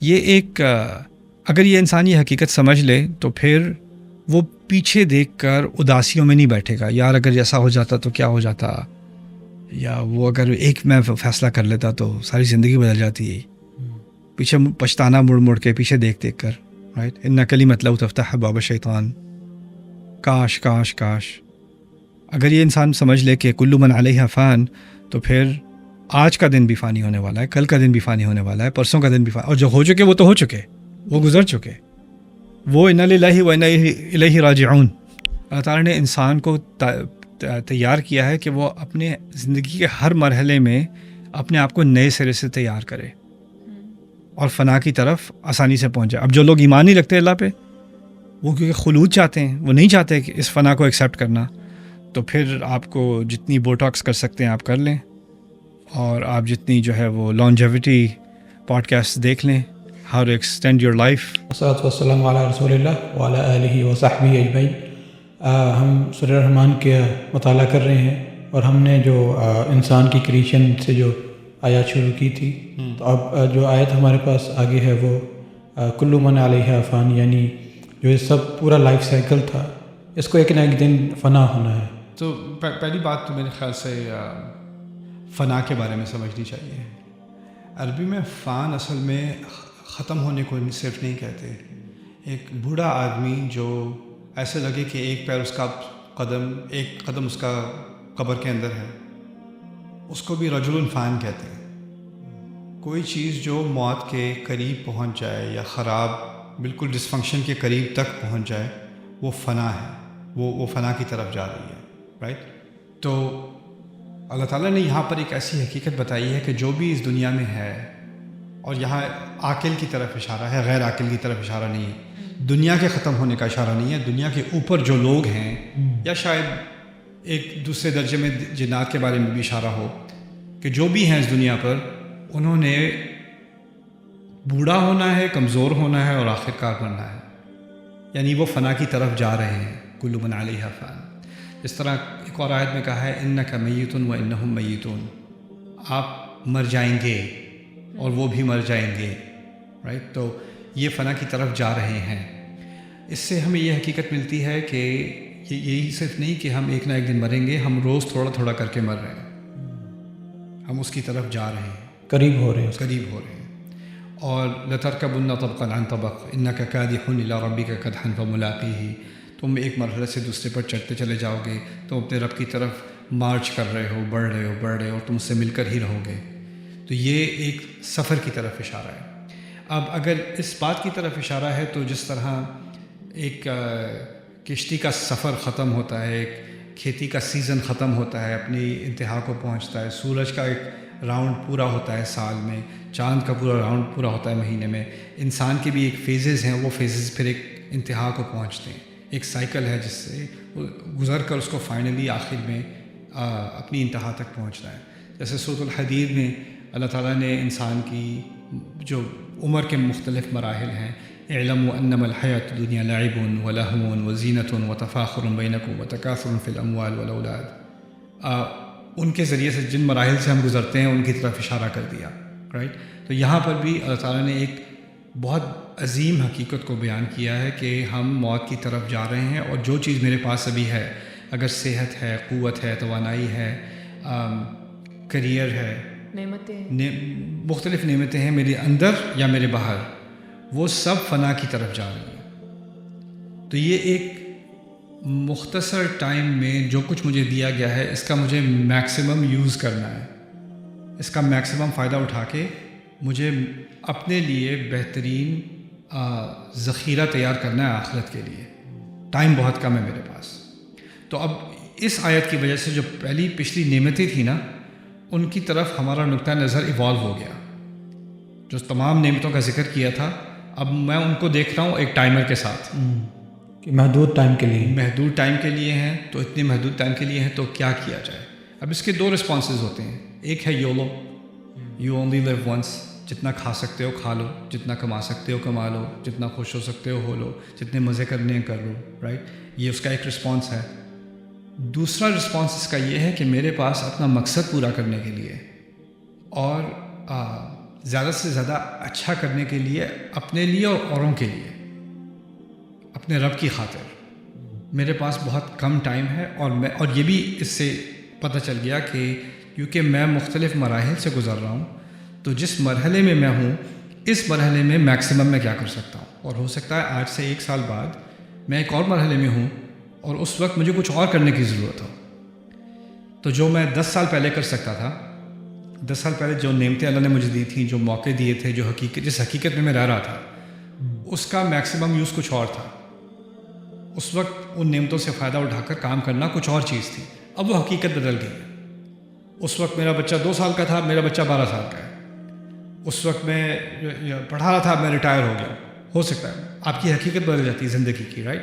یہ ایک اگر یہ انسان یہ حقیقت سمجھ لے تو پھر وہ پیچھے دیکھ کر اداسیوں میں نہیں بیٹھے گا، یار اگر ایسا ہو جاتا تو کیا ہو جاتا، یا وہ اگر ایک میں فیصلہ کر لیتا تو ساری زندگی بدل جاتی ہے. پیچھے پچھتانا مڑ مڑ کے پیچھے دیکھ دیکھ کر، رائٹ. ان کلمۃ لو تفتح باب الشیطان. کاش کاش کاش اگر یہ انسان سمجھ لے کہ کل من علیہ فان، تو پھر آج کا دن بھی فانی ہونے والا ہے، کل کا دن بھی فانی ہونے والا ہے، پرسوں کا دن بھی فانی، اور جو ہو چکے وہ تو ہو چکے، وہ گزر چکے. وہ انا للہ و انا الیہ راجعون. اللہ تعالیٰ نے انسان کو تیار کیا ہے کہ وہ اپنے زندگی کے ہر مرحلے میں اپنے آپ کو نئے سرے سے تیار کرے اور فنا کی طرف آسانی سے پہنچ جائے. اب جو لوگ ایمان نہیں رکھتے اللہ پہ، وہ کیونکہ خلود چاہتے ہیں، وہ نہیں چاہتے کہ اس فنا کو ایکسیپٹ کرنا، تو پھر آپ کو جتنی بوٹاکس کر سکتے ہیں آپ کر لیں، اور آپ جتنی جو ہے وہ لانجیوٹی پوڈ کاسٹ دیکھ لیں، how to extend your life. والصلاۃ والسلام علی رسول اللہ وعلی آلہ وصحبہ اجمعین. ہم سورہ الرحمن کے مطالعہ کر رہے ہیں، اور ہم نے جو انسان کی کریشن سے جو آیات شروع کی تھی، تو اب جو آیت ہمارے پاس آگے ہے وہ کل من علیہ فان، یعنی جو یہ سب پورا لائف سائیکل تھا، اس کو ایک نہ ایک دن فنا ہونا ہے. تو پہلی بات تو میرے خیال سے فنا کے بارے میں سمجھنی چاہیے. عربی میں فان اصل میں ختم ہونے کو صرف نہیں کہتے. ایک بوڑھا آدمی جو ایسے لگے کہ ایک پیر اس کا ایک قدم اس کا قبر کے اندر ہے، اس کو بھی رجل فان کہتے ہیں. کوئی چیز جو موت کے قریب پہنچ جائے یا خراب بالکل ڈسفنکشن کے قریب تک پہنچ جائے، وہ فنا ہے، وہ فنا کی طرف جا رہی ہے، رائٹ. تو اللہ تعالیٰ نے یہاں پر ایک ایسی حقیقت بتائی ہے کہ جو بھی اس دنیا میں ہے، اور یہاں عاقل کی طرف اشارہ ہے، غیر عاقل کی طرف اشارہ نہیں ہے. دنیا کے ختم ہونے کا اشارہ نہیں ہے. دنیا کے اوپر جو لوگ ہیں، یا شاید ایک دوسرے درجے میں جنات کے بارے میں بھی اشارہ ہو، کہ جو بھی ہیں اس دنیا پر، انہوں نے بوڑھا ہونا ہے، کمزور ہونا ہے، اور آخر کار مرنا ہے. یعنی وہ فنا کی طرف جا رہے ہیں. کل من علیہ فان. اس طرح ایک اور آیت میں کہا ہے انک میت و انہم میتون. آپ مر جائیں گے اور وہ بھی مر جائیں گے، رائٹ. تو یہ فنا کی طرف جا رہے ہیں. اس سے ہمیں یہ حقیقت ملتی ہے کہ یہی صرف نہیں کہ ہم ایک نہ ایک دن مریں گے، ہم روز تھوڑا تھوڑا کر کے مر رہے ہیں، ہم اس کی طرف جا رہے ہیں، قریب ہو رہے ہیں. اور لترکبن طبقا عن طبق انک کادح الی ربک کدحا فملاقیہ. تم ایک مرحلے سے دوسرے پر چڑھتے چلے جاؤ گے، تم اپنے رب کی طرف مارچ کر رہے ہو، بڑھ رہے ہو، اور تم اس سے مل کر ہی رہو گے. تو یہ ایک سفر کی طرف اشارہ ہے. اب اگر اس بات کی طرف اشارہ ہے تو جس طرح ایک کشتی کا سفر ختم ہوتا ہے، ایک کھیتی کا سیزن ختم ہوتا ہے، اپنی انتہا کو پہنچتا ہے، سورج کا ایک راؤنڈ پورا ہوتا ہے سال میں، چاند کا پورا راؤنڈ پورا ہوتا ہے مہینے میں، انسان کے بھی ایک فیزز ہیں، وہ فیزز پھر ایک انتہا کو پہنچتے ہیں. ایک سائیکل ہے جس سے گزر کر اس کو فائنلی آخر میں اپنی انتہا تک پہنچنا ہے. جیسے سورۃ الحدید میں اللہ تعالیٰ نے انسان کی جو عمر کے مختلف مراحل ہیں، اعلموا انما الحیاۃ الدنیا لعب ولہو وزینۃ وتفاخر بینکم وتکاثر فی الاموال والاولاد، ان کے ذریعے سے جن مراحل سے ہم گزرتے ہیں ان کی طرف اشارہ کر دیا، رائٹ. تو یہاں پر بھی اللہ تعالیٰ نے ایک بہت عظیم حقیقت کو بیان کیا ہے کہ ہم موت کی طرف جا رہے ہیں، اور جو چیز میرے پاس ابھی ہے، اگر صحت ہے، قوت ہے، توانائی ہے، کریئر ہے، مختلف نعمتیں ہیں میرے اندر یا میرے باہر، وہ سب فنا کی طرف جا رہی ہیں. تو یہ ایک مختصر ٹائم میں جو کچھ مجھے دیا گیا ہے، اس کا مجھے میکسیمم یوز کرنا ہے، اس کا میکسیمم فائدہ اٹھا کے مجھے اپنے لیے بہترین ذخیرہ تیار کرنا ہے آخرت کے لیے. ٹائم بہت کم ہے میرے پاس. تو اب اس آیت کی وجہ سے جو پچھلی نعمتیں تھیں نا، ان کی طرف ہمارا نقطہ نظر ایوالو ہو گیا. جو تمام نعمتوں کا ذکر کیا تھا، اب میں ان کو دیکھ رہا ہوں ایک ٹائمر کے ساتھ کہ محدود ٹائم کے لیے ہیں. تو اتنے محدود ٹائم کے لیے ہیں تو کیا کیا جائے. اب اس کے دو رسپانسز ہوتے ہیں. ایک ہے YOLO, you only live once. جتنا کھا سکتے ہو کھا لو، جتنا کما سکتے ہو کما لو، جتنا خوش ہو سکتے ہو لو، جتنے مزے کرنے ہیں کر لو، رائٹ. یہ اس کا ایک رسپانس ہے. دوسرا رسپانس اس کا یہ ہے کہ میرے پاس اپنا مقصد پورا کرنے کے لیے اور زیادہ سے زیادہ اچھا کرنے کے لیے اپنے لیے اور اوروں کے لیے، اپنے رب کی خاطر. میرے پاس بہت کم ٹائم ہے اور یہ بھی اس سے پتہ چل گیا کہ کیونکہ میں مختلف مراحل سے گزر رہا ہوں، تو جس مرحلے میں ہوں اس مرحلے میں میکسیمم میں کیا کر سکتا ہوں، اور ہو سکتا ہے آج سے 1 سال بعد میں ایک اور مرحلے میں ہوں اور اس وقت مجھے کچھ اور کرنے کی ضرورت ہو. تو جو میں 10 سال پہلے کر سکتا تھا، 10 سال پہلے جو نعمتیں اللہ نے مجھے دی تھیں، جو موقع دیے تھے، جس حقیقت میں رہ رہا تھا، اس کا میکسیمم یوز کچھ اور تھا. اس وقت ان نعمتوں سے فائدہ اٹھا کر کام کرنا کچھ اور چیز تھی. اب وہ حقیقت بدل گئی ہے. اس وقت میرا بچہ 2 سال کا تھا، میرا بچہ 12 سال کا ہے. اس وقت میں پڑھا رہا تھا، میں ریٹائر ہو گیا. ہو سکتا ہے آپ کی حقیقت بدل جاتی ہے زندگی کی، رائٹ.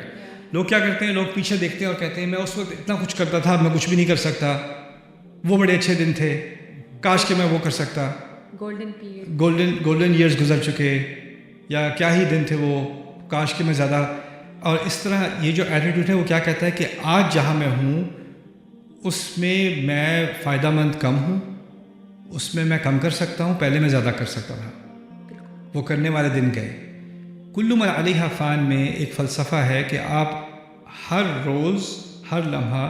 لوگ کیا کرتے ہیں، لوگ پیچھے دیکھتے ہیں اور کہتے ہیں میں اس وقت اتنا کچھ کرتا تھا، میں کچھ بھی نہیں کر سکتا، وہ بڑے اچھے دن تھے، کاش کہ میں وہ کر سکتا. گولڈن ایئرز گزر چکے، یا کیا ہی دن تھے وہ، کاش کہ میں زیادہ. اور اس طرح یہ جو ایٹیٹیوڈ ہے وہ کیا کہتا ہے کہ آج جہاں میں ہوں اس میں فائدہ مند کم ہوں، اس میں کم کر سکتا ہوں، پہلے میں زیادہ کر سکتا تھا. وہ کرنے والے دن گئے. کل من علیہا فان میں ایک فلسفہ ہے کہ آپ ہر روز ہر لمحہ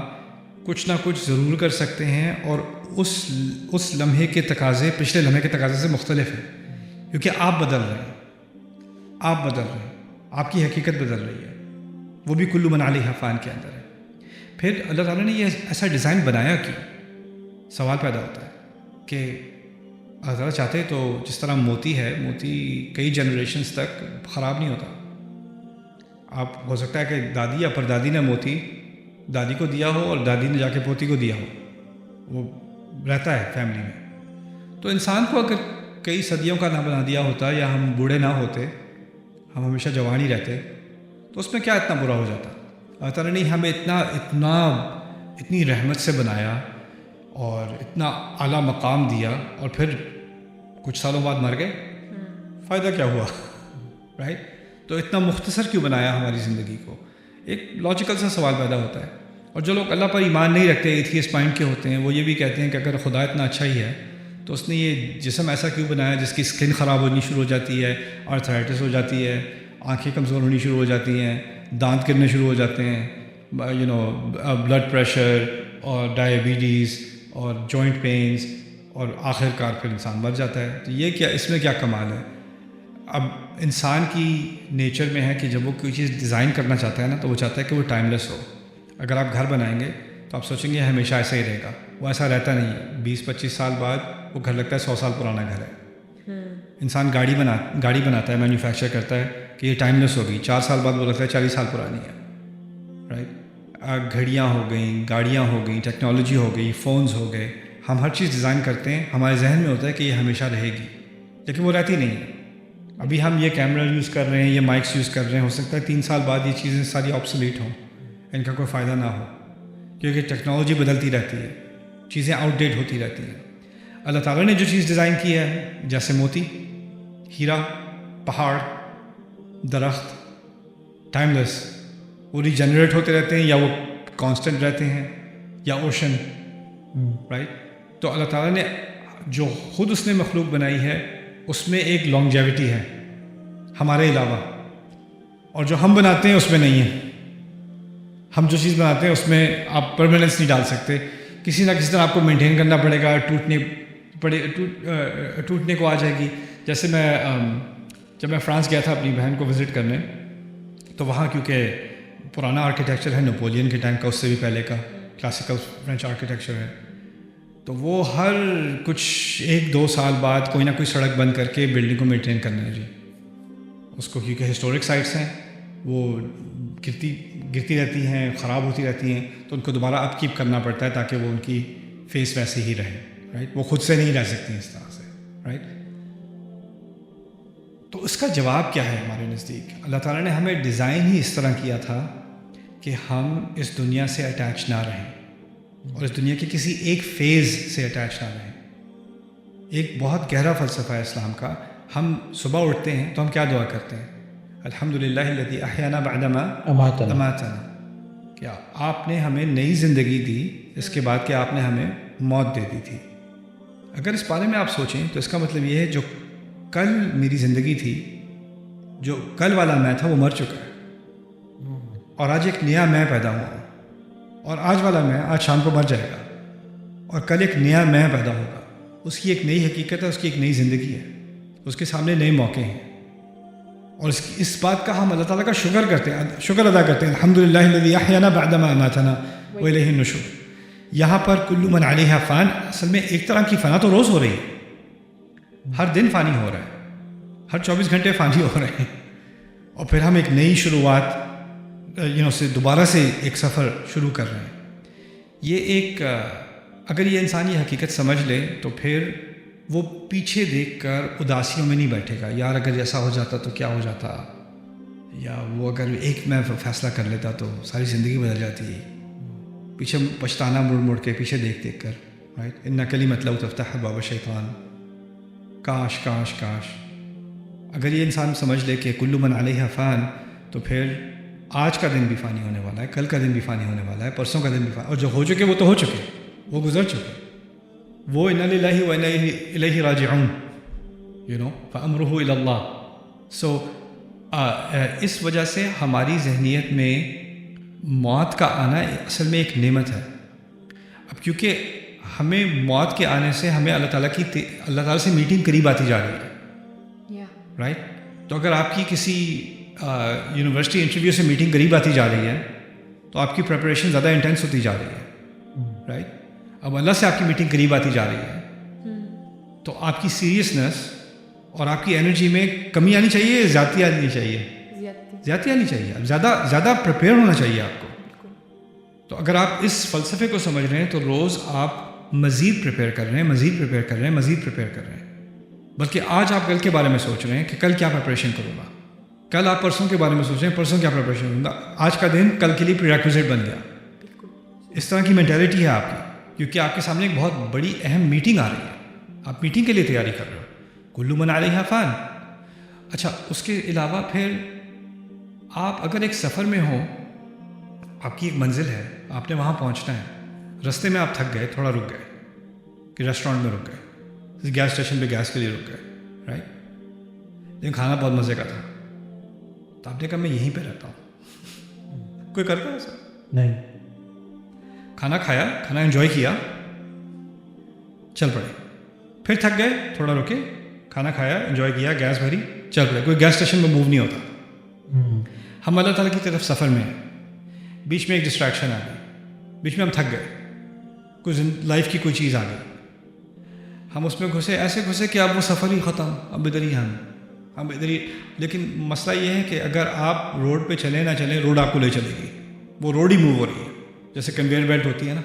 کچھ نہ کچھ ضرور کر سکتے ہیں، اور اس لمحے کے تقاضے پچھلے لمحے کے تقاضے سے مختلف ہیں، کیونکہ آپ بدل رہے ہیں، آپ کی حقیقت بدل رہی ہے. وہ بھی کل من علیہا فان کے اندر ہے. پھر اللہ تعالیٰ نے یہ ایسا ڈیزائن بنایا کہ سوال پیدا ہوتا ہے کہ اللہ تعالیٰ چاہتے تو جس طرح موتی ہے، موتی کئی جنریشنز تک خراب نہیں ہوتا. آپ ہو سکتا ہے کہ دادی یا پردادی نے موتی دادی کو دیا ہو اور دادی نے جا کے پوتی کو دیا ہو، وہ رہتا ہے فیملی میں. تو انسان کو اگر کئی صدیوں کا نہ بنا دیا ہوتا، یا ہم بوڑھے نہ ہوتے، ہم ہمیشہ جوان ہی رہتے، تو اس میں کیا اتنا برا ہو جاتا. اللہ تعالیٰ نے ہمیں اتنی رحمت سے بنایا اور اتنا اعلیٰ مقام دیا، اور پھر کچھ سالوں بعد مر گئے. فائدہ کیا ہوا، رائٹ. تو اتنا مختصر کیوں بنایا ہماری زندگی کو؟ ایک لاجیکل سا سوال پیدا ہوتا ہے. اور جو لوگ اللہ پر ایمان نہیں رکھتے، ایتھیسٹ مائنڈ کے ہوتے ہیں، وہ یہ بھی کہتے ہیں کہ اگر خدا اتنا اچھا ہی ہے تو اس نے یہ جسم ایسا کیوں بنایا جس کی اسکن خراب ہونی شروع ہو جاتی ہے، آرتھرائٹس ہو جاتی ہے، آنکھیں کمزور ہونی شروع ہو جاتی ہیں، دانت گرنے شروع ہو جاتے ہیں، بلڈ پریشر اور ڈائبٹیز اور جوائنٹ پینز، اور آخر کار پھر انسان مر جاتا ہے. تو یہ کیا، اس میں کیا کمال ہے؟ اب انسان کی نیچر میں ہے کہ جب وہ کوئی چیز ڈیزائن کرنا چاہتا ہے نا، تو وہ چاہتا ہے کہ وہ ٹائم لیس ہو. اگر آپ گھر بنائیں گے تو آپ سوچیں گے ہمیشہ ایسا ہی رہے گا. وہ ایسا رہتا نہیں ہے. 20-25 سال بعد وہ گھر لگتا ہے 100 سال پرانا گھر ہے. انسان گاڑی بناتا ہے، مینوفیکچر کرتا ہے کہ یہ ٹائم لیس ہوگی، 4 سال بعد وہ لگتا ہے 40 سال پرانی ہے، رائٹ. گھڑیاں ہو گئیں، گاڑیاں ہو گئیں، ٹیکنالوجی ہو گئی، فونز ہو گئے. ہم ہر چیز ڈیزائن کرتے ہیں، ہمارے ذہن میں ہوتا ہے کہ یہ ہمیشہ رہے گی، لیکن وہ رہتی نہیں ہے. ابھی ہم یہ کیمرہ یوز کر رہے ہیں، یہ مائکس یوز کر رہے ہیں، ہو سکتا ہے 3 سال بعد یہ چیزیں ساری آبسولیٹ ہوں، ان کا کوئی فائدہ نہ ہو، کیونکہ ٹیکنالوجی بدلتی رہتی ہے، چیزیں آؤٹ ڈیٹ ہوتی رہتی ہیں. اللہ تعالیٰ نے جو چیز ڈیزائن کی ہے، جیسے موتی، ہیرا، پہاڑ، درخت، ٹائم لیس، وہ ریجنریٹ ہوتے رہتے ہیں، یا وہ کانسٹنٹ رہتے ہیں، یا اوشن، رائٹ. تو اللہ تعالیٰ نے جو خود اس نے مخلوق بنائی ہے اس میں ایک لانگجیوٹی ہے ہمارے علاوہ، اور جو ہم بناتے ہیں اس میں نہیں ہے. ہم جو چیز بناتے ہیں اس میں آپ پرماننس نہیں ڈال سکتے، کسی نہ کسی طرح آپ کو مینٹین کرنا پڑے گا، ٹوٹنے کو آ جائے گی. جیسے جب میں فرانس گیا تھا اپنی بہن کو وزٹ کرنے، تو وہاں کیونکہ پرانا آرکیٹیکچر ہے، نپولین کے ٹائم کا، اس سے بھی پہلے کا کلاسیکل فرینچ آرکیٹیکچر ہے، تو وہ ہر کچھ 1-2 سال بعد کوئی نہ کوئی سڑک بند کر کے بلڈنگ کو مینٹین کرنا ہے جی اس کو، کیونکہ ہسٹورک سائٹس ہیں، وہ گرتی رہتی ہیں، خراب ہوتی رہتی ہیں، تو ان کو دوبارہ اپ کیپ کرنا پڑتا ہے تاکہ وہ ان کی فیس ویسے ہی رہے، رائٹ. وہ خود سے نہیں رہ سکتی اس طرح سے، رائٹ. تو اس کا جواب کیا ہے ہمارے نزدیک؟ اللہ تعالیٰ نے ہمیں ڈیزائن ہی اس طرح کیا تھا کہ ہم اس دنیا سے اٹیچ نہ رہیں، اور اس دنیا کے کسی ایک فیز سے اٹیچ نہ رہیں. ایک بہت گہرا فلسفہ ہے اسلام کا. ہم صبح اٹھتے ہیں تو ہم کیا دعا کرتے ہیں؟ الحمدللہ الذی احیانا بعدما اماتنا. کیا آپ نے ہمیں نئی زندگی دی اس کے بعد کہ آپ نے ہمیں موت دے دی تھی. اگر اس بارے میں آپ سوچیں تو اس کا مطلب یہ ہے جو کل میری زندگی تھی، جو کل والا میں تھا وہ مر چکا ہے، اور آج ایک نیا میں پیدا ہوا ہوں، اور آج والا میں آج شام کو مر جائے گا، اور کل ایک نیا میں پیدا ہوگا. اس کی ایک نئی حقیقت ہے، اس کی ایک نئی زندگی ہے، اس کے سامنے نئے موقع ہیں. اور اس بات کا ہم اللہ تعالیٰ کا شکر ادا کرتے ہیں. الحمدللہ الذی احیانا بعد ما اماتنا والیہ النشور. یہاں پر کل من علیہا فان، اصل میں ایک طرح کی فنا تو روز ہو رہی ہے، ہر دن فانی ہو رہا ہے، ہر 24 گھنٹے فانی ہو رہے ہیں، اور پھر ہم ایک نئی شروعات سے دوبارہ سے ایک سفر شروع کر رہے ہیں. یہ ایک اگر یہ انسان یہ حقیقت سمجھ لے تو پھر وہ پیچھے دیکھ کر اداسیوں میں نہیں بیٹھے گا، یار اگر ایسا ہو جاتا تو کیا ہو جاتا، یا وہ اگر ایک میں فیصلہ کر لیتا تو ساری زندگی بدل جاتی. پیچھے پچھتانا مڑ مڑ کے، پیچھے دیکھ دیکھ کر، رائٹ. ان کلمۃ لو تفتح باب شیطان. کاش کاش کاش اگر یہ انسان سمجھ لے کہ کل من علیہا فان، تو پھر آج کا دن بھی فانی ہونے والا ہے، کل کا دن بھی فانی ہونے والا ہے، پرسوں کا دن بھی فانی، اور جو ہو چکے وہ تو ہو چکے، وہ گزر چکے. وہ انا للہ و انا الیہ راجعون، فامرہ الی اللہ. سو اس وجہ سے ہماری ذہنیت میں موت کا آنا اصل میں ایک نعمت ہے. اب کیونکہ ہمیں موت کے آنے سے ہمیں اللہ تعالیٰ سے میٹنگ قریب آتی جا رہی ہے، رائٹ. تو اگر آپ کی کسی یونیورسٹی انٹرویو سے میٹنگ قریب آتی جا رہی ہے تو آپ کی پریپریشن زیادہ انٹینس ہوتی جا رہی ہے، رائٹ. اب اللہ سے آپ کی میٹنگ قریب آتی جا رہی ہے تو آپ کی سیریسنس اور آپ کی انرجی میں کمی آنی چاہیے، زیادتی آنی چاہیے، زیادتی آنی چاہیے. اب زیادہ پریپیئر ہونا چاہیے آپ کو. تو اگر آپ اس فلسفے کو سمجھ رہے ہیں تو روز آپ مزید پریپیئر کر رہے ہیں، مزید پریپیئر کر رہے ہیں، مزید پریپیئر کر رہے ہیں. بلکہ آج آپ کل کے بارے میں سوچ رہے ہیں کہ کل کیا پریپریشن کروں گا، کل آپ پرسوں کے بارے میں سوچ رہے ہیں پرسوں کیا پریپریشن کروں گا. آج کا دن کل کے لیے پری ریکویزٹ بن گیا. اس طرح کی مینٹیلٹی ہے آپ کی، کیونکہ آپ کے سامنے ایک بہت بڑی اہم میٹنگ آ رہی ہے، آپ میٹنگ کے لیے تیاری کر رہے ہو. کل من علیہا فان. اچھا، اس کے علاوہ پھر آپ اگر ایک سفر میں ہو، آپ کی ایک منزل ہے، آپ نے وہاں پہنچنا ہے، رستے میں آپ تھک گئے، تھوڑا رک گئے، کہ ریسٹورینٹ میں رک گئے، گیس اسٹیشن پہ گیس کے لیے رک گئے، رائٹ. لیکن کھانا بہت مزے کا تھا تو آپ نے کہا میں یہیں پہ رہتا ہوں. کوئی کرتا ہے سر؟ نہیں. کھانا کھایا، کھانا انجوائے کیا، چل پڑے. پھر تھک گئے، تھوڑا رکے، کھانا کھایا، انجوائے کیا، گیس بھری، چل پڑے. کوئی گیس اسٹیشن میں موو نہیں ہوتا. ہم اللہ تعالیٰ کی طرف سفر میں ہیں، بیچ میں ایک ڈسٹریکشن آ گئی، بیچ میں ہم تھک گئے، کوئی لائف کی کوئی چیز آ گئی، ہم اس میں گھسے، ایسے گھسے کہ اب وہ سفر ہی ختم، اب ادھر ہی ہم ادھر ہی. لیکن مسئلہ یہ ہے کہ اگر آپ روڈ پہ چلیں نہ چلیں، روڈ آپ کو لے چلے گی، وہ روڈ ہی موو ہو رہی ہے، جیسے کنویئر بیلٹ ہوتی ہے نا.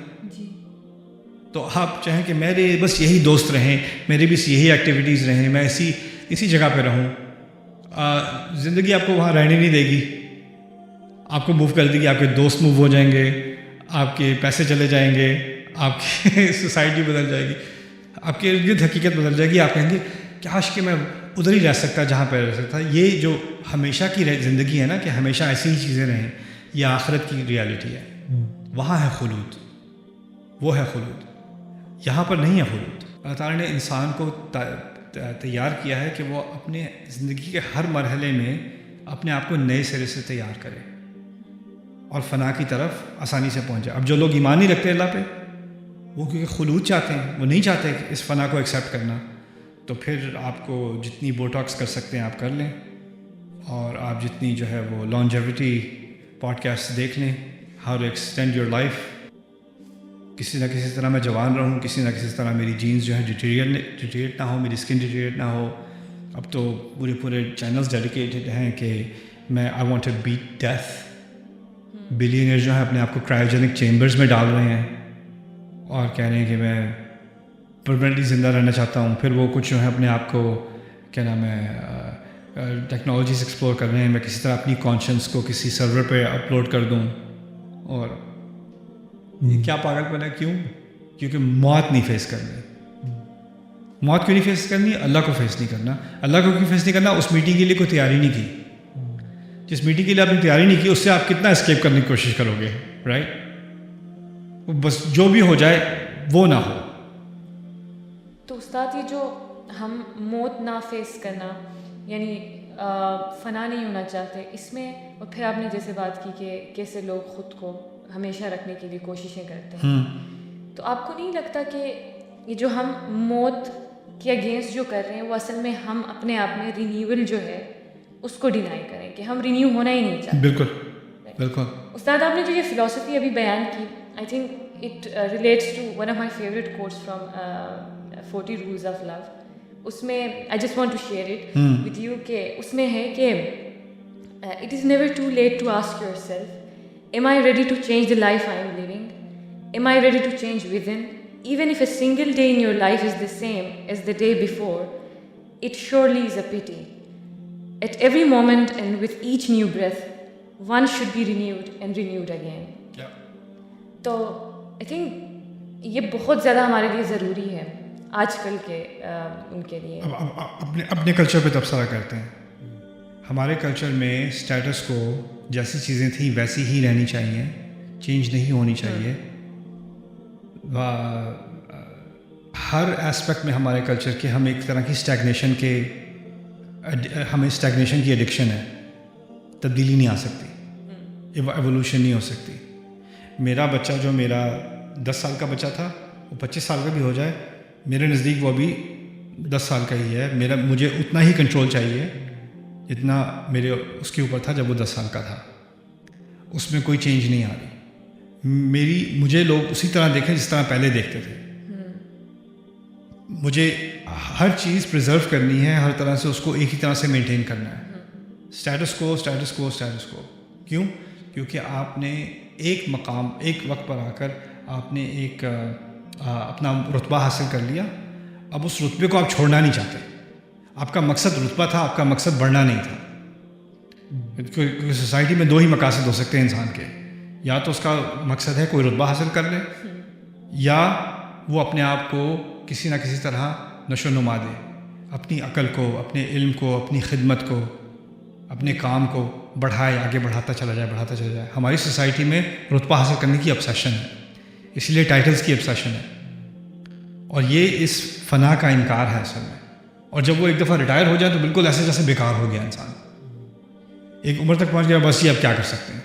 تو آپ چاہیں کہ میرے بس یہی دوست رہیں، میری بس یہی ایکٹیویٹیز رہیں، میں اسی جگہ پہ رہوں، زندگی آپ کو وہاں رہنے نہیں دے گی، آپ کو موو کر دے گی. آپ کے دوست موو ہو جائیں گے، آپ کے پیسے چلے جائیں گے، آپ کی سوسائٹی بدل جائے گی، آپ کے ارد گرد حقیقت بدل جائے گی. آپ کہیں گے کاش کہ میں ادھر ہی رہ سکتا جہاں پہ رہ سکتا. یہ جو ہمیشہ کی زندگی ہے نا، کہ ہمیشہ ایسی ہی چیزیں رہیں، یہ آخرت کی ریالٹی ہے. وہاں ہے خلود، وہ ہے خلود. یہاں پر نہیں ہے خلود. اللہ تعالیٰ نے انسان کو تیار کیا ہے کہ وہ اپنے زندگی کے ہر مرحلے میں اپنے آپ کو نئے سرے سے تیار کرے اور فنا کی طرف آسانی سے پہنچ جائے. اب جو لوگ ایمان نہیں رکھتے اللہ پہ، وہ کیونکہ خلود چاہتے ہیں، وہ نہیں چاہتے کہ اس فنا کو ایکسیپٹ کرنا، تو پھر آپ کو جتنی بوٹاکس کر سکتے ہیں آپ کر لیں، اور آپ جتنی جو ہے وہ لانجیوٹی پوڈ کاسٹ دیکھ لیں، how to extend your life. کسی نہ کسی طرح میں جوان رہوں، کسی نہ کسی طرح میری جینز جو ہے ڈیٹیریٹ نہ ہو، میری اسکن ڈیٹیریٹ نہ ہو. اب تو پورے چینلز ڈیڈیکیٹڈ ہیں کہ میں I want to beat death. Billionaire جو ہے اپنے آپ کو کرائیوجینک چیمبرز میں ڈال رہے ہیں اور کہہ رہے ہیں کہ میں پرماننٹلی زندہ رہنا چاہتا ہوں. پھر وہ کچھ جو ہے اپنے آپ کو کیا نام ہے ٹیکنالوجیز ایکسپلور کر رہے ہیں، میں کسی طرح اپنی کانشنس کو کسی سرور پہ اپلوڈ کر دوں. اور یہ کیا پاگل پن ہے؟ کیونکہ موت نہیں فیس کرنی. موت کیوں نہیں فیس کرنی؟ اللہ کو فیس نہیں کرنا. اللہ کو کیوں فیس نہیں کرنا؟ اس میٹنگ کے لیے کوئی تیاری نہیں کی. جس میٹنگ کے لیے آپ نے تیاری نہیں کی، اس سے آپ کتنا اسکیپ کرنے کی کوشش کرو گے، رائٹ. بس جو بھی ہو جائے وہ نہ ہو. تو استاد، یہ جو ہم موت نہ فیس کرنا یعنی فنا نہیں ہونا چاہتے اس میں، اور پھر آپ نے جیسے بات کی کہ کیسے لوگ خود کو ہمیشہ رکھنے کے لیے کوششیں کرتے ہیں، تو آپ کو نہیں لگتا کہ یہ جو ہم موت کے اگینسٹ جو کر رہے ہیں وہ اصل میں ہم اپنے آپ میں رینیول جو ہے اس کو ڈینائی کریں کہ ہم رینیو ہونا ہی نہیں چاہتے؟ بالکل بالکل. استاد آپ نے جو یہ فلاسفی ابھی بیان کی، I think it relates to one of my favourite quotes from 40 rules of love. اس میں I just want to share it with you کہ اس میں ہے کہ it is never too late to ask yourself am I ready to change the life I am living, am I ready to change within, even if a single day in your life is the same as the day before, it surely is a pity. At every moment and with each new breath, one should be renewed and renewed again. Yeah. تو I think یہ بہت زیادہ ہمارے لیے ضروری ہے آج کل کے ان کے لیے. اپنے کلچر پہ تبصرہ کرتے ہیں. ہمارے کلچر میں اسٹیٹس کو جیسی چیزیں تھیں ویسی ہی رہنی چاہیے, چینج نہیں ہونی چاہیے. ہر ایسپیکٹ میں ہمارے کلچر کے ہم ایک طرح کی اسٹیگنیشن کی ایڈکشن ہے. تبدیلی نہیں آ سکتی, ایوولوشن نہیں ہو سکتی. میرا بچہ جو میرا 10 سال کا بچہ تھا وہ 25 سال کا بھی ہو جائے, میرے نزدیک وہ بھی 10 سال کا ہی ہے. مجھے اتنا ہی کنٹرول چاہیے جتنا میرے اس کے اوپر تھا جب وہ 10 سال کا تھا. اس میں کوئی چینج نہیں آ رہی. مجھے لوگ اسی طرح دیکھیں جس طرح پہلے دیکھتے تھے. مجھے ہر چیز پریزرو کرنی ہے, ہر طرح سے اس کو ایک ہی طرح سے مینٹین کرنا ہے. اسٹیٹس کو کیوں؟ کیونکہ آپ نے ایک مقام ایک وقت پر آ کر آپ نے ایک اپنا رتبہ حاصل کر لیا. اب اس رتبے کو آپ چھوڑنا نہیں چاہتے. آپ کا مقصد رتبہ تھا, آپ کا مقصد بڑھنا نہیں تھا. کیونکہ سوسائٹی میں 2 ہی مقاصد ہو سکتے ہیں انسان کے, یا تو اس کا مقصد ہے کوئی رتبہ حاصل کر لے, یا وہ اپنے آپ کو کسی نہ کسی طرح نشو و نما دے, اپنی عقل کو, اپنے علم کو, اپنی خدمت کو, اپنے کام کو بڑھائے, آگے بڑھاتا چلا جائے. ہماری سوسائٹی میں رتبہ حاصل کرنے کی obsession ہے, اس لیے ٹائٹلز کی obsession ہے, اور یہ اس فنا کا انکار ہے اصل میں. اور جب وہ ایک دفعہ ریٹائر ہو جائے تو بالکل ایسے جیسے بیکار ہو گیا انسان. ایک عمر تک پہنچ گیا, بس یہ اب کیا کر سکتے ہیں,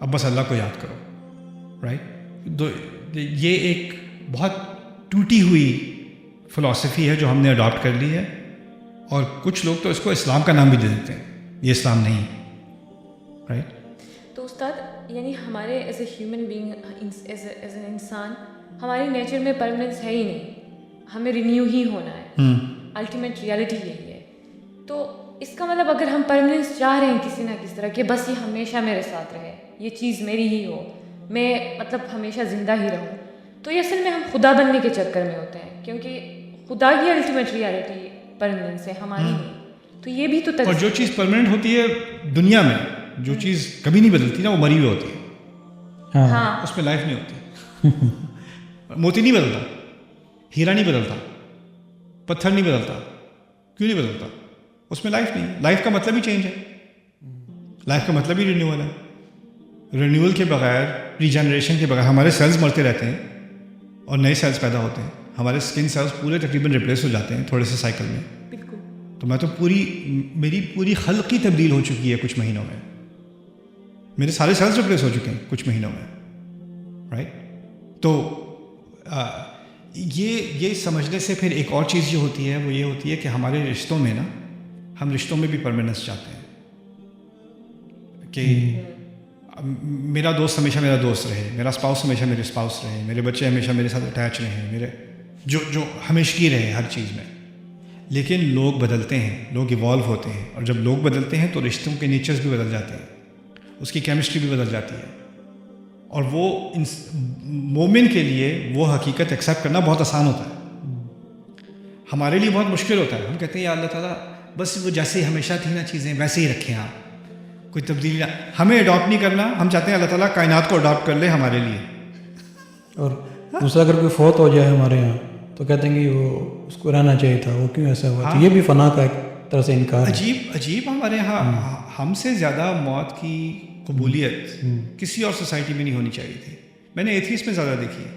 اب بس اللہ کو یاد کرو, رائٹ. یہ ایک بہت ٹوٹی ہوئی فلاسفی ہے جو ہم نے اڈاپٹ کر لی ہے, اور کچھ لوگ تو اس کو اسلام کا نام بھی دے دیتے ہیں. یہ اسلام نہیں, رائٹ. تو استاد یعنی ہمارے as a human being, as an انسان, ہماری نیچر میں پرماننس ہے ہی نہیں, ہمیں رینیو ہی ہونا ہے. الٹیمیٹ ریالٹی یہی ہے. تو اس کا مطلب اگر ہم پرماننس چاہ رہے ہیں کسی نہ کسی طرح کہ بس یہ ہمیشہ میرے ساتھ رہے, یہ چیز میری ہی ہو, میں مطلب ہمیشہ زندہ ہی رہوں, تو یہ اصل میں ہم خدا بننے کے چکر میں ہوتے ہیں, کیونکہ خدا کی الٹیمیٹ ریالٹی پرماننس ہے, ہماری نہیں. تو یہ بھی تو اور جو چیز پرماننٹ ہوتی ہے دنیا میں, جو چیز کبھی نہیں بدلتی نا, وہ مری ہوئی ہوتی ہے. ہاں, اس میں لائف نہیں ہوتی. موتی نہیں بدلتا, ہیرا نہیں بدلتا, پتھر نہیں بدلتا. کیوں نہیں بدلتا؟ اس میں لائف نہیں. لائف کا مطلب ہی چینج ہے, لائف کا مطلب ہی رینیول ہے. رینیول کے بغیر, ریجنریشن کے بغیر ہمارے سیلز مرتے رہتے ہیں اور نئے سیلز پیدا ہوتے ہیں. ہمارے اسکن سیلز پورے تقریباً ریپلیس ہو جاتے ہیں تھوڑے سے سائیکل میں. بالکل. تو میں تو میری پوری خلق ہی تبدیل ہو چکی ہے کچھ مہینوں میں. میرے سارے سیلز ریپلیس ہو چکے ہیں کچھ مہینوں میں, رائٹ. تو یہ سمجھنے سے پھر ایک اور چیز جو ہوتی ہے وہ یہ ہوتی ہے کہ ہمارے رشتوں میں نا, ہم رشتوں میں بھی پرماننس چاہتے ہیں کہ میرا دوست ہمیشہ میرا دوست رہے, میرا اسپاؤس ہمیشہ میرے اسپاؤس رہے, میرے بچے ہمیشہ میرے ساتھ اٹیچ رہیں, میرے جو ہمیشگی رہے ہر چیز میں. لیکن لوگ بدلتے ہیں, لوگ ایوالو ہوتے ہیں, اور جب لوگ بدلتے ہیں تو رشتوں کے نیچرز بھی بدل جاتے ہیں, اس کی کیمسٹری بھی بدل جاتی ہے. اور وہ مومن کے لیے وہ حقیقت ایکسیپٹ کرنا بہت آسان ہوتا ہے. ہمارے لیے بہت مشکل ہوتا ہے. ہم کہتے ہیں یا اللہ تعالیٰ بس وہ جیسے ہمیشہ تھی نا چیزیں ویسے ہی رکھیں, آپ کوئی تبدیلی نہ. ہمیں اڈاپٹ نہیں کرنا, ہم چاہتے ہیں اللہ تعالیٰ کائنات کو اڈاپٹ کر لے ہمارے لیے. اور دوسرا اگر کوئی فوت ہو جائے ہمارے یہاں تو کہتے ہیں کہ وہ اس کو رہنا چاہیے تھا, وہ کیوں ایسا ہوا. تو یہ بھی فنا کا ایک طرح سے انکار ہے. عجیب ہمارے یہاں ہم سے زیادہ موت کی قبولیت کسی اور سوسائٹی میں نہیں ہونی چاہیے تھی. میں نے ایتھیسٹ میں زیادہ دیکھی ہے.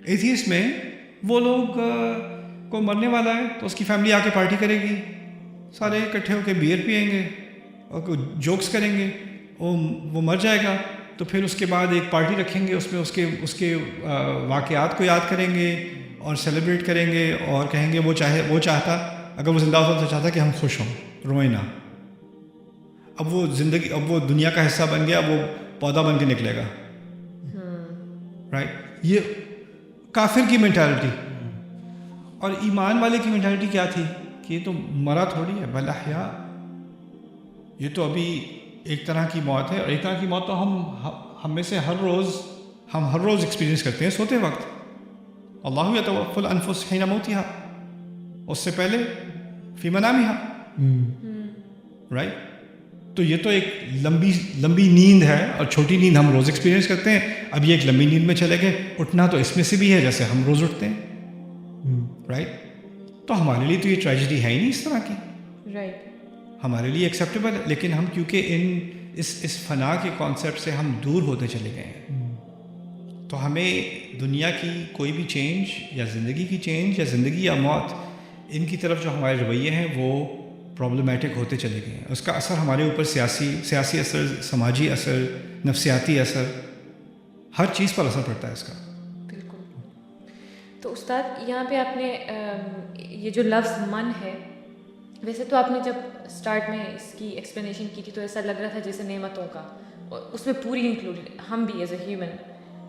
ایتھیسٹ میں وہ لوگ کوئی مرنے والا ہے تو اس کی فیملی آ کے پارٹی کرے گی, سارے اکٹھے ہو کے بیئر پئیں گے اور کوئی جوکس کریں گے. وہ مر جائے گا تو پھر اس کے بعد ایک پارٹی رکھیں گے, اس میں اس کے واقعات کو یاد کریں گے اور سیلیبریٹ کریں گے اور کہیں گے وہ چاہتا اگر وہ زندہ ہوتا تو چاہتا کہ ہم خوش ہوں, روئیں نہ. اب وہ دنیا کا حصہ بن گیا, وہ پودا بن کے نکلے گا. رائٹ, یہ کافر کی مینٹالٹی. اور ایمان والے کی مینٹالٹی کیا تھی کہ یہ تو مرا تھوڑی ہے, بل احیاء, یہ تو ابھی ایک طرح کی موت ہے, اور ایک طرح کی موت تو ہم میں سے ہر روز ایکسپیرینس کرتے ہیں سوتے وقت. اللہ یتوفی الانفس حین موتہا, اس سے پہلے فی منامہا. رائٹ, تو یہ تو ایک لمبی نیند ہے, اور چھوٹی نیند ہم روز ایکسپیرینس کرتے ہیں. اب یہ ایک لمبی نیند میں چلے گئے, اٹھنا تو اس میں سے بھی ہے جیسے ہم روز اٹھتے ہیں. رائٹ, تو ہمارے لیے تو یہ ٹریجڈی ہے ہی نہیں اس طرح کی. رائٹ, ہمارے لیے ایکسیپٹیبل ہے, لیکن ہم کیونکہ اس فنا کے کانسیپٹ سے ہم دور ہوتے چلے گئے ہیں, تو ہمیں دنیا کی کوئی بھی چینج یا زندگی کی چینج یا زندگی یا موت, ان کی طرف جو ہمارے رویے ہیں وہ پرابلمیٹک ہوتے چلے گئے ہیں. اس کا اثر ہمارے اوپر سیاسی اثر, سماجی اثر, نفسیاتی اثر, ہر چیز پر اثر پڑتا ہے اس کا. بالکل. تو استاد یہاں پہ آپ نے یہ جو لفظ من ہے, ویسے تو آپ نے جب اسٹارٹ میں اس کی ایکسپلینیشن کی تھی تو ایسا لگ رہا تھا جیسے نعمتوں کا, اس میں پوری انکلوڈ ہم بھی ایز اے ہیومن.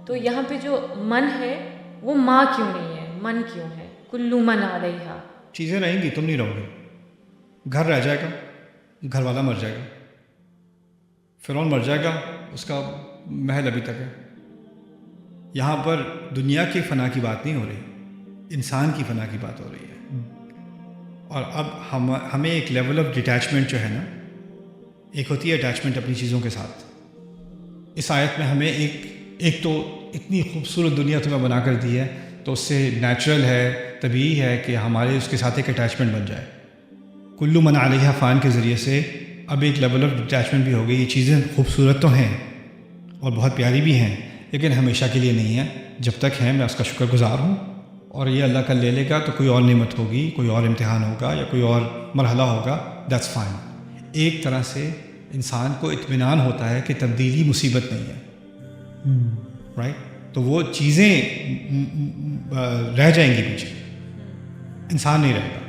تو یہاں پہ جو من ہے وہ ماں کیوں نہیں ہے, من کیوں ہے؟ کلو من علیہا. چیزیں رہیں گی, تم نہیں رہو گے. گھر رہ جائے گا, گھر والا مر جائے گا, فرعون مر جائے گا, اس کا محل ابھی تک ہے. یہاں پر دنیا کے فنا کی بات نہیں ہو رہی, انسان کی فنا کی بات ہو رہی ہے. اور اب ہمیں ایک لیول آف ڈیٹیچمنٹ جو ہے نا, ایک ہوتی ہے اٹیچمنٹ اپنی چیزوں کے ساتھ. اس آیت میں ہمیں ایک تو اتنی خوبصورت دنیا تمہیں بنا کر دی ہے, تو اس سے نیچرل ہے, طبیعی ہے کہ ہمارے اس کے ساتھ ایک اٹیچمنٹ بن جائے. کلو من علیہا فان کے ذریعے سے اب ایک لیول آف اٹیچمنٹ بھی ہو گئی. یہ چیزیں خوبصورت تو ہیں اور بہت پیاری بھی ہیں, لیکن ہمیشہ کے لیے نہیں ہے. جب تک ہیں میں اس کا شکر گزار ہوں, اور یہ اللہ کا لے لے گا تو کوئی اور نعمت ہوگی, کوئی اور امتحان ہوگا یا کوئی اور مرحلہ ہوگا, دیٹس فائن. ایک طرح سے انسان کو اطمینان ہوتا ہے کہ تبدیلی مصیبت نہیں ہے. رائٹ, تو وہ چیزیں رہ جائیں گی پیچھے, انسان نہیں رہے گا.